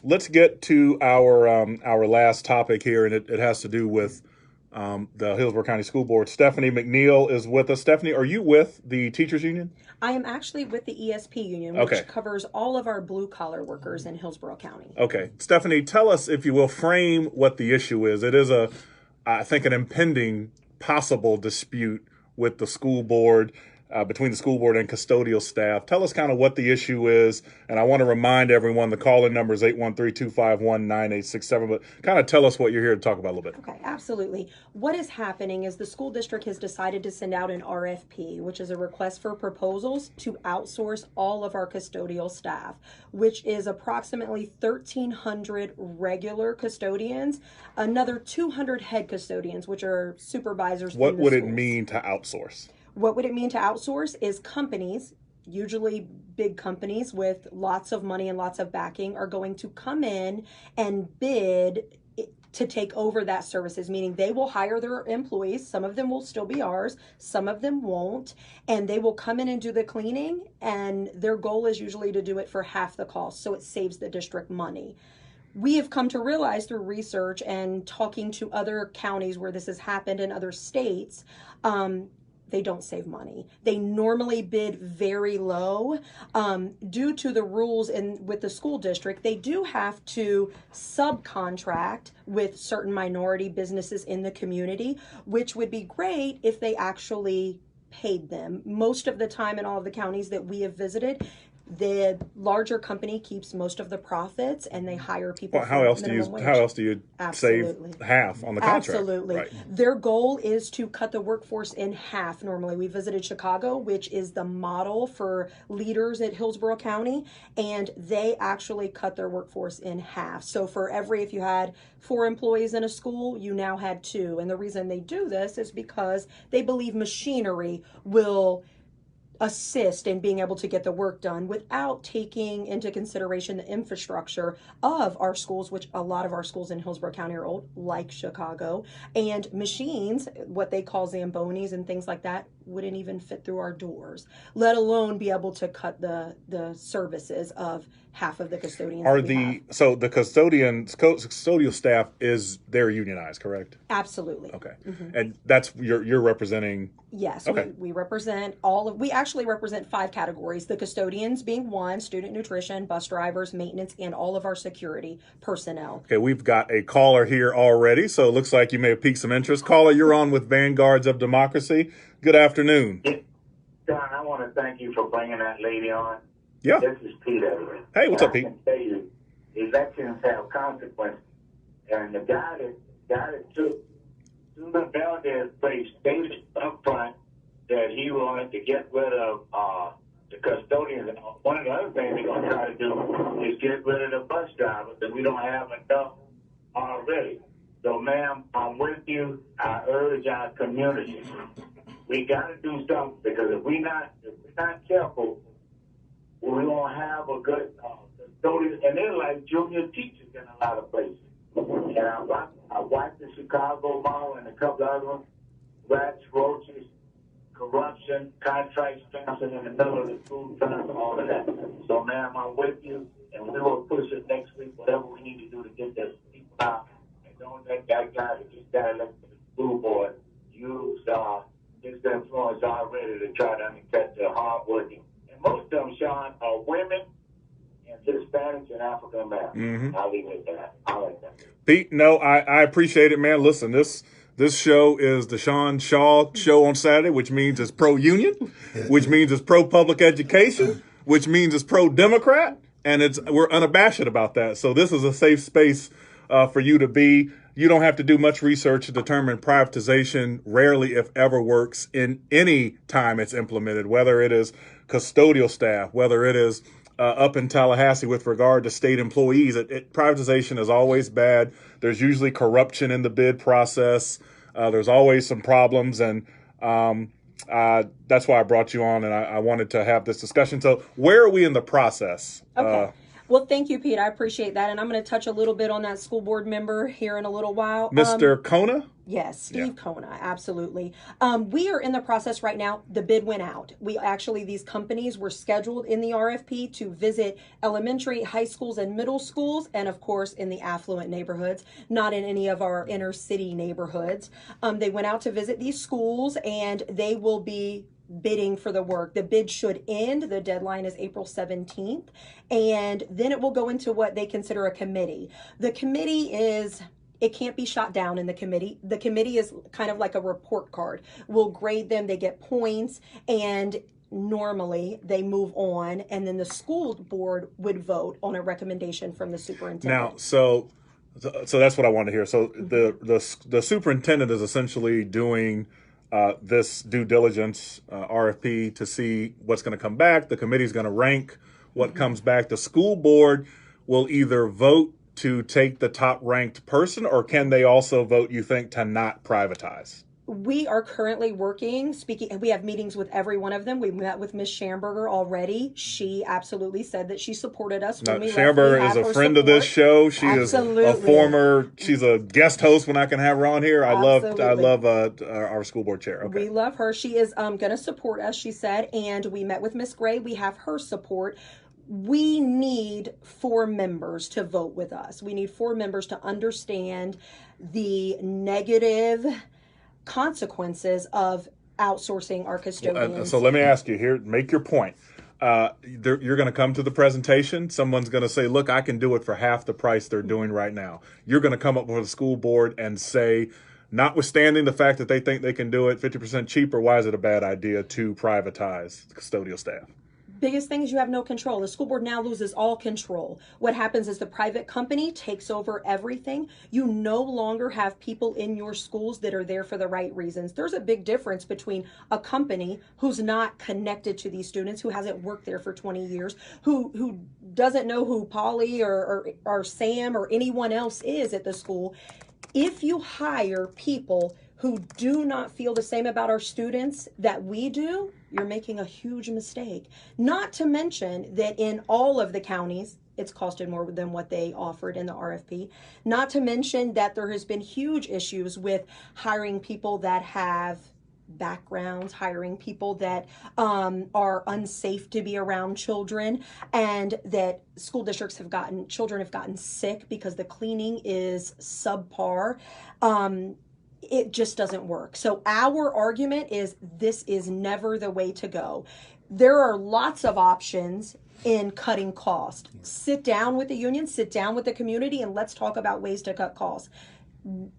Let's get to our last topic here, and it has to do with the Hillsborough County School Board. Stephanie MacNeel is with us. Stephanie, are you with the teachers union? I am actually with the ESP union, which covers all of our blue collar workers in Hillsborough County. Okay, Stephanie, tell us, if you will, frame what the issue is. It is I think, an impending possible dispute with the school board. Between the school board and custodial staff. Tell us kind of what the issue is. And I want to remind everyone the call-in number is 813-251-9867. But kind of tell us what you're here to talk about a little bit. Okay, absolutely. What is happening is the school district has decided to send out an RFP, which is a request for proposals to outsource all of our custodial staff, which is approximately 1,300 regular custodians, another 200 head custodians, which are supervisors. What would it mean to outsource? What would it mean to outsource is companies, usually big companies with lots of money and lots of backing, are going to come in and bid to take over that services, meaning they will hire their employees. Some of them will still be ours, some of them won't, and they will come in and do the cleaning, and their goal is usually to do it for half the cost, so it saves the district money. We have come to realize through research and talking to other counties where this has happened in other states, they don't save money. They normally bid very low due to the rules with the school district. They do have to subcontract with certain minority businesses in the community, which would be great if they actually paid them. Most of the time in all of the counties that we have visited, the larger company keeps most of the profits, and they hire people. Well, how else do you save half on the contract? Absolutely. Right. Their goal is to cut the workforce in half. Normally, we visited Chicago, which is the model for leaders at Hillsborough County, and they actually cut their workforce in half. So for if you had 4 employees in a school, you now had 2. And the reason they do this is because they believe machinery will assist in being able to get the work done without taking into consideration the infrastructure of our schools, which a lot of our schools in Hillsborough County are old, like Chicago, and machines, what they call Zambonis and things like that, wouldn't even fit through our doors, let alone be able to cut the services of half of the custodians. So the custodial staff they're unionized, correct? Absolutely. Okay. Mm-hmm. And that's you're representing. Yes. Okay. We represent we actually represent 5 categories, the custodians being 1, student nutrition, bus drivers, maintenance, and all of our security personnel. Okay, we've got a caller here already, so it looks like you may have piqued some interest. Caller, you're on with Vanguards of Democracy. Good afternoon. John, I want to thank you for bringing that lady on. Yeah. This is Peter. Hey, what's up, Pete? I can tell you, elections have consequences. And the guy that took Susan Valdez's place stated up front that he wanted to get rid of the custodians. One of the other things they're going to try to do is get rid of the bus drivers, and we don't have enough already. So, ma'am, I'm with you. I urge our community. We got to do something, because if we're not careful, we won't have a good custodian. And they're like junior teachers in a lot of places. And I watched the Chicago Mall and a couple other ones. Rats, roaches, corruption, contract sponsoring in the middle of the school term, all of that. So, ma'am, I'm with you, and we will push it next week, whatever we need to do to get those people out. And don't let that guy that just got elected to the school board use his influence already to try to undercut the hardworking. And most of them, Sean, are women and Hispanics and African Americans. Mm-hmm. I'll leave it at that. I like that. Pete, no, I appreciate it, man. Listen, this show is the Sean Shaw show on Saturday, which means it's pro-union, which means it's pro-public education, which means it's pro-Democrat, and we're unabashed about that. So this is a safe space for you to be. You don't have to do much research to determine privatization rarely, if ever, works in any time it's implemented, whether it is custodial staff, whether it is up in Tallahassee with regard to state employees. Privatization is always bad. There's usually corruption in the bid process. There's always some problems, and that's why I brought you on, and I wanted to have this discussion. So where are we in the process? Okay. Well, thank you, Pete. I appreciate that. And I'm going to touch a little bit on that school board member here in a little while. Mr. Kona? Yes, Steve Kona, absolutely. We are in the process right now. The bid went out. These companies were scheduled in the RFP to visit elementary, high schools, and middle schools, and of course in the affluent neighborhoods, not in any of our inner city neighborhoods. They went out to visit these schools, and they will be bidding for the work. The bid should end. The deadline is April 17th, and then it will go into what they consider a committee. The committee it can't be shot down in the committee. The committee is kind of like a report card. We'll grade them, they get points, and normally they move on, and then the school board would vote on a recommendation from the superintendent. Now, so that's what I want to hear. So the superintendent is essentially doing this due diligence RFP to see what's going to come back. The committee is going to rank what comes back. The school board will either vote to take the top ranked person, or can they also vote, you think, to not privatize? We are currently speaking, and we have meetings with every one of them. We met with Ms. Schamberger already. She absolutely said that she supported us. When we Schamberger is a friend of this show. She absolutely. She's a guest host when I can have her on here. I love our school board chair. Okay. We love her. She is going to support us, she said, and we met with Ms. Gray. We have her support. We need 4 members to vote with us. We need 4 members to understand the negative consequences of outsourcing our custodians. So let me ask you here, make your point. You're going to come to the presentation. Someone's going to say, look, I can do it for half the price they're doing right now. You're going to come up with the school board and say, notwithstanding the fact that they think they can do it 50% cheaper, why is it a bad idea to privatize the custodial staff? Biggest thing is you have no control. The school board now loses all control. What happens is the private company takes over everything. You no longer have people in your schools that are there for the right reasons. There's a big difference between a company who's not connected to these students, who hasn't worked there for 20 years, who doesn't know who Polly or Sam or anyone else is at the school. If you hire people who do not feel the same about our students that we do, you're making a huge mistake. Not to mention that in all of the counties, it's costed more than what they offered in the RFP. Not to mention that there has been huge issues with hiring people that have backgrounds, hiring people that are unsafe to be around children, and that children have gotten sick because the cleaning is subpar. It just doesn't work. So our argument is this is never the way to go. There are lots of options in cutting costs. Sit down with the union, sit down with the community, and let's talk about ways to cut costs.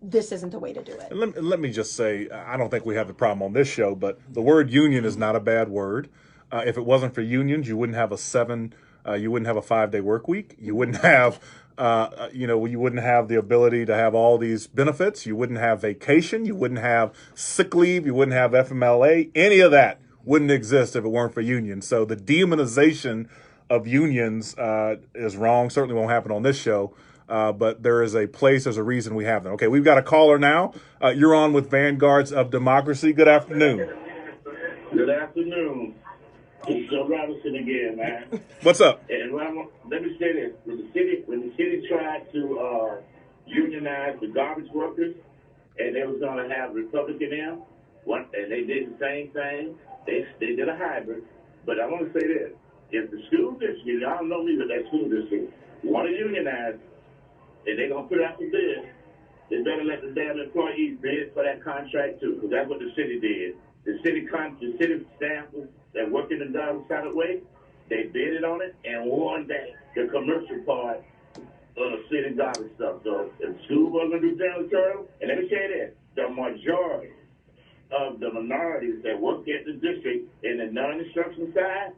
This isn't the way to do it. Let me just say, I don't think we have the problem on this show, but the word union is not a bad word. If it wasn't for unions, you wouldn't have a 5-day work week. You wouldn't have you wouldn't have the ability to have all these benefits. You wouldn't have vacation. You wouldn't have sick leave. You wouldn't have FMLA. Any of that wouldn't exist if it weren't for unions. So the demonization of unions is wrong. Certainly won't happen on this show. But there's a reason we have them. Okay, we've got a caller now. You're on with Vanguards of Democracy. Good afternoon. Good afternoon. It's Joe Robinson again, man. What's up? And let me say this: when the city tried to unionize the garbage workers, and they was going to have Republican in, and they did the same thing. They did a hybrid. But I want to say this: if the school district, y'all know me, but that school district want to unionize, and they're going to put out the bid, they better let the damn employees bid for that contract too, because that's what the city did. The city staff that work in the garbage side of the way, they bidded on it and won the commercial part of the city garbage stuff. So if the school was going to do janitorial, and let me say this, the majority of the minorities that work at the district in the non-instruction side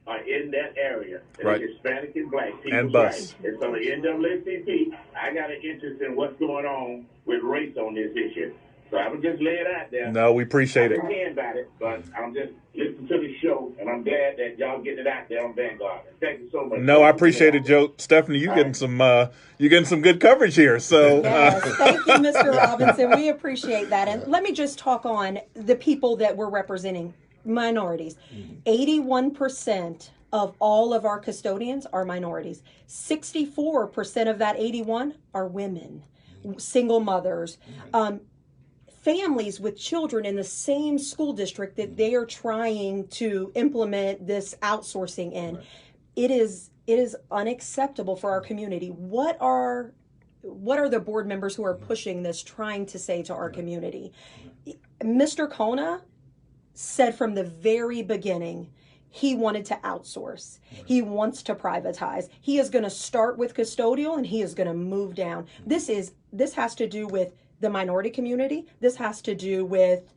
are in that area. Right. Hispanic and black people. And bus. Right. And so the NAACP, I got an interest in what's going on with race on this issue. So I would just lay it out there. No, we appreciate it. I'm hearing about it, but I'm just listening to the show, and I'm glad that y'all getting it out there on Vanguard. Thank you so much. No, I appreciate it, Joe. Stephanie, you're getting some good coverage here. So yes, thank you, Mr. Robinson. We appreciate that. And let me just talk on the people that we're representing, minorities. 81% of all of our custodians are minorities. 64% of that 81 are women, single mothers, families with children in the same school district that they are trying to implement this outsourcing in. Right. It is unacceptable for our community. What are the board members who are pushing this trying to say to our community? Mr. Kona said from the very beginning he wanted to outsource. He wants to privatize. He is going to start with custodial and he is going to move down. This has to do with the minority community. This has to do with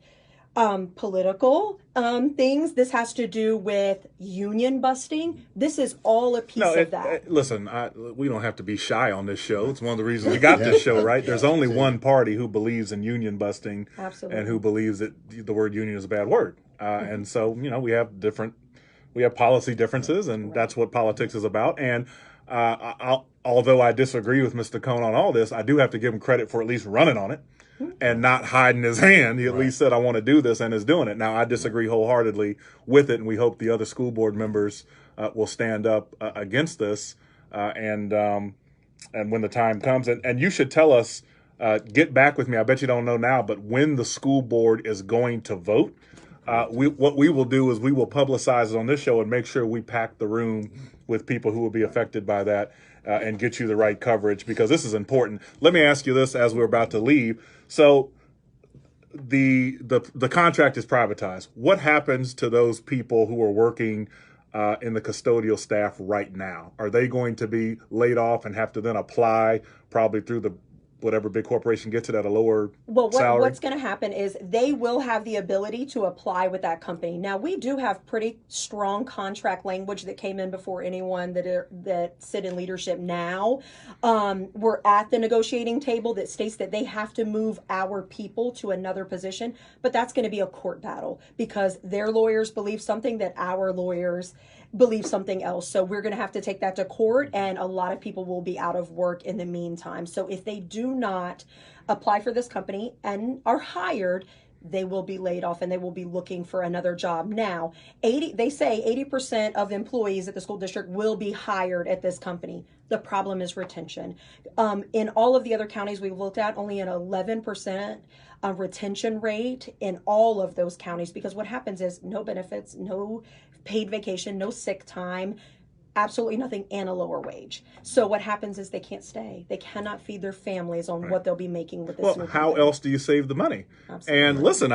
political things. This has to do with union busting. This is all a piece of that. Listen, we don't have to be shy on this show. It's one of the reasons we got this show, right? There's only one party who believes in union busting. Absolutely. And who believes that the word union is a bad word. And so, we have policy differences, and that's what politics is about. And although I disagree with Mr. Cohn on all this, I do have to give him credit for at least running on it and not hiding his hand. He at least said, I want to do this, and is doing it. Now, I disagree wholeheartedly with it, and we hope the other school board members will stand up against this. And when the time comes, and you should tell us, get back with me. I bet you don't know now, but when the school board is going to vote, what we will do is we will publicize it on this show and make sure we pack the room with people who will be affected by that and get you the right coverage, because this is important. Let me ask you this as we're about to leave. So the contract is privatized. What happens to those people who are working in the custodial staff right now? Are they going to be laid off and have to then apply probably through the whatever big corporation gets it at a lower salary? What's going to happen is they will have the ability to apply with that company. Now, we do have pretty strong contract language that came in before anyone that sit in leadership now. We're at the negotiating table that states that they have to move our people to another position, but that's going to be a court battle because their lawyers believe something that our lawyers believe something else. So we're going to have to take that to court, and a lot of people will be out of work in the meantime. So if they do not apply for this company and are hired, they will be laid off and they will be looking for another job. Now, they say 80% of employees at the school district will be hired at this company. The problem is retention. In all of the other counties we've looked at, only an 11% retention rate in all of those counties, because what happens is no benefits, no paid vacation, no sick time, absolutely nothing, and a lower wage. So what happens is they can't stay. They cannot feed their families on what they'll be making with this. Well, how else do you save the money? Absolutely. And listen,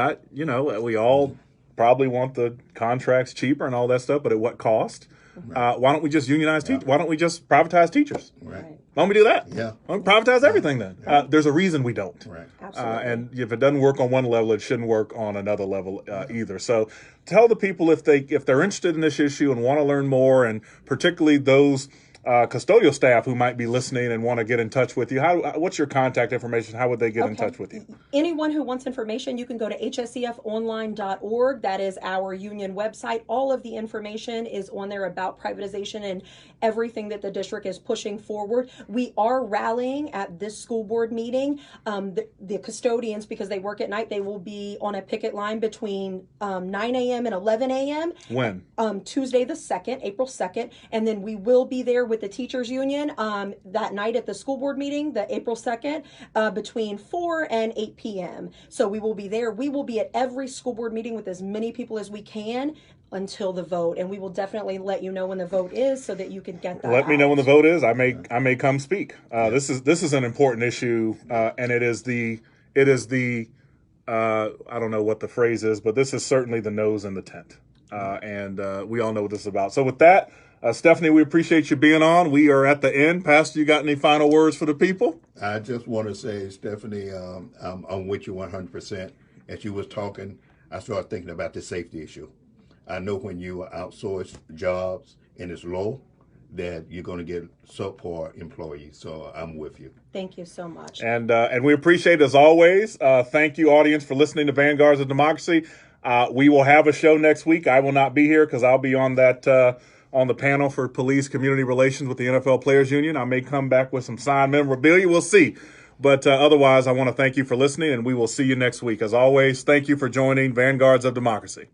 we all probably want the contracts cheaper and all that stuff, but at what cost? Right. Why don't we just unionize teachers? Why don't we just privatize teachers? Right. Why don't we do that? Yeah. Why don't we privatize everything then? There's a reason we don't. Right. Absolutely. And if it doesn't work on one level, it shouldn't work on another level either. So tell the people if they're interested in this issue and want to learn more, and particularly those custodial staff who might be listening and want to get in touch with you. What's your contact information? How would they get in touch with you? Anyone who wants information, you can go to hscefonline.org. That is our union website. All of the information is on there about privatization and everything that the district is pushing forward. We are rallying at this school board meeting. The custodians, because they work at night, they will be on a picket line between 9 a.m. and 11 a.m. When? Tuesday the 2nd, April 2nd. And then we will be there with the teachers union that night at the school board meeting, the April 2nd, between 4 and 8 p.m. So we will be there. We will be at every school board meeting with as many people as we can until the vote, and we will definitely let you know when the vote is so that you can get that. Let me know when the vote is. I may come speak. This is an important issue, and it is the I don't know what the phrase is, but this is certainly the nose in the tent, and we all know what this is about. So with that, Stephanie, we appreciate you being on. We are at the end. Pastor, you got any final words for the people? I just want to say, Stephanie, I'm with you 100%. As you was talking, I started thinking about the safety issue. I know when you outsource jobs and it's low, that you're going to get subpar employees. So I'm with you. Thank you so much. And we appreciate it as always. Thank you, audience, for listening to Vanguards of Democracy. We will have a show next week. I will not be here because I'll be on that on the panel for police community relations with the NFL Players Union. I may come back with some signed memorabilia. We'll see. But otherwise, I want to thank you for listening, and we will see you next week. As always, thank you for joining Vanguards of Democracy.